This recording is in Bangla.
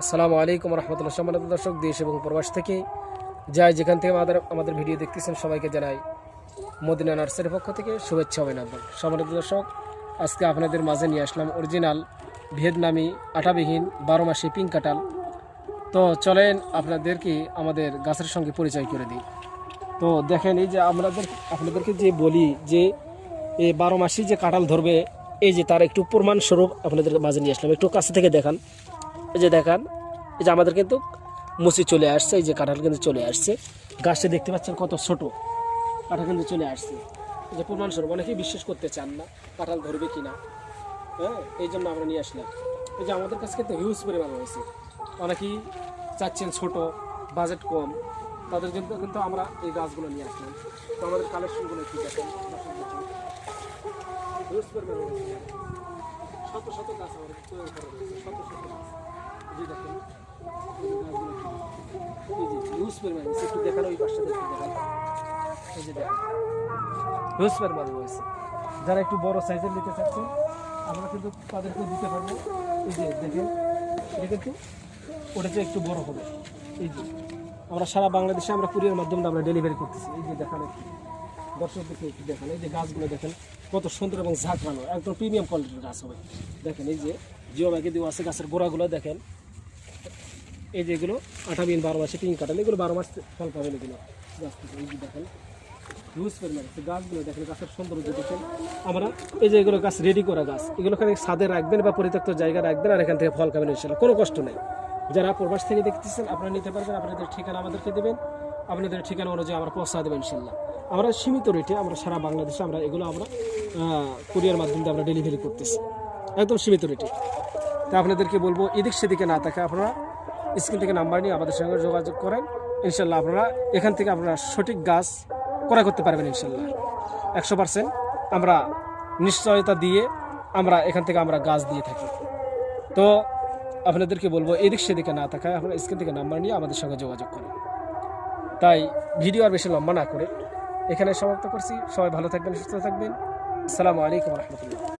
আসসালামু আলাইকুম রহমতুল্লাহ। সম্মানিত দর্শক, দেশ এবং প্রবাস থেকে যাই যেখান থেকে আমাদের ভিডিও দেখতেছেন সবাইকে জানাই মদিনা নার্সারির পক্ষ থেকে শুভেচ্ছা অভিনন্দন। সম্মানিত দর্শক, আজকে আপনাদের মাঝে নিয়ে আসলাম অরিজিনাল ভিয়েতনামি আটাবিহীন 12 মাসি পিঙ্ক কাঁঠাল। তো চলেন আপনাদেরকে আমাদের গাছের সঙ্গে পরিচয় করে দিই। তো দেখেন, এই যে আপনাদেরকে যে বলি যে এই 12 মাসি যে কাঁঠাল ধরবে, এই যে তার একটু প্রমাণ স্বরূপ আপনাদের মাঝে নিয়ে আসলাম। একটু কাছে থেকে দেখান। এই যে দেখান, এই যে আমাদের কিন্তু মুচি চলে আসছে, এই যে কাঁঠাল কিন্তু চলে আসছে। গাছটা দেখতে পাচ্ছেন কত ছোট, কাঁঠাল কিন্তু চলে আসছে। এই যে প্রমাণস্বরূপ, অনেকেই বিশ্বাস করতে চান না কাঁঠাল ধরবে কিনা, হ্যাঁ, এই জন্য আমরা নিয়ে আসলাম। এই যে আমাদের কাছে কিন্তু হিউজ পরিমাণ হয়েছে। অনেকেই চাচ্ছেন ছোট, বাজেট কম, তাদের জন্য কিন্তু আমরা এই গাছগুলো নিয়ে আসলাম। তো আমাদের কালেকশনগুলো একটু দেখেন। হিউজ পরিমাণ হয়েছে, শত শত গাছ আমাদের তৈরি করা হয়েছে, শত শত গাছ। এই যে দেখেন, হিউজ পরিমাণ হয়েছে। একটু দেখান, ওই পাশটা একটু দেখান। এই যে দেখেন, হিউজ পরিমাণ হয়েছে। যারা একটু বড় সাইজের নিতে চাচ্ছেন আমরা কিন্তু তাদেরকে দিতে পারবো। এই যে দেখেন, এটা কিন্তু ওটা যে একটু বড় হবে। এই যে আমরা সারা বাংলাদেশে আমরা কুরিয়ার মাধ্যমে আমরা ডেলিভারি করতেছি। এই যে দেখান, একটু দর্শকদেরকে একটু দেখান। এই যে গাছগুলো দেখেন কত সুন্দর এবং ঝাঁকড়ানো, একদম প্রিমিয়াম কোয়ালিটির গাছ হবে। দেখেন, এই যে জিও ব্যাগে দেওয়া আছে, গাছের গোড়াগুলো দেখেন। এই যে এগুলো আটাবিহীন 12 মাসে পিঙ্ক কাঁঠাল, এগুলো 12 মাস ফল পাবেন এগুলো গাছ থেকে। এই যে দেখেন, হিউজ পরিমাণ আছে। গাছগুলো দেখেন, গাছের সৌন্দর্য দেখেন। আমরা এই যে এগুলো গাছ রেডি করা গাছ, এগুলো খালি ছাদে রাখবেন বা পরিত্যক্ত জায়গায় রাখবেন, আর এখান থেকে ফল খাবেন ইনশাল্লাহ, কোনো কষ্ট নেই। যারা প্রবাস থেকে দেখতেছেন আপনারা নিতে পারবেন। আপনাদের ঠিকানা আমাদেরকে দেবেন, আপনাদের ঠিকানা অনুযায়ী আমরা পৌঁছা দেবেন ইনশাল্লাহ। আমরা সীমিত রেটে আমরা সারা বাংলাদেশে আমরা এগুলো আমরা কুরিয়ার মাধ্যমে আমরা ডেলিভারি করতেছি, একদম সীমিত রেটে। তা আপনাদেরকে বলবো, এদিক সেদিকে না থাকে আপনারা স্ক্রিন থেকে নাম্বার নিয়ে আমাদের সঙ্গে যোগাযোগ করেন। ইনশাল্লাহ আপনারা এখান থেকে আপনারা সঠিক গাছ ক্রয় করতে পারবেন ইনশাল্লাহ। 100% আমরা নিশ্চয়তা দিয়ে আমরা এখান থেকে আমরা গাছ দিয়ে থাকি। তো আপনাদেরকে বলবো, এদিক সেদিকে না থাকায় আপনারা স্ক্রিন থেকে নাম্বার নিয়ে আমাদের সঙ্গে যোগাযোগ করেন। তাই ভিডিও আর বেশি লম্বা না করে এখানে সমাপ্ত করছি। সবাই ভালো থাকবেন, সুস্থ থাকবেন। আসসালামু আলাইকুম রহমতুল্লাহ।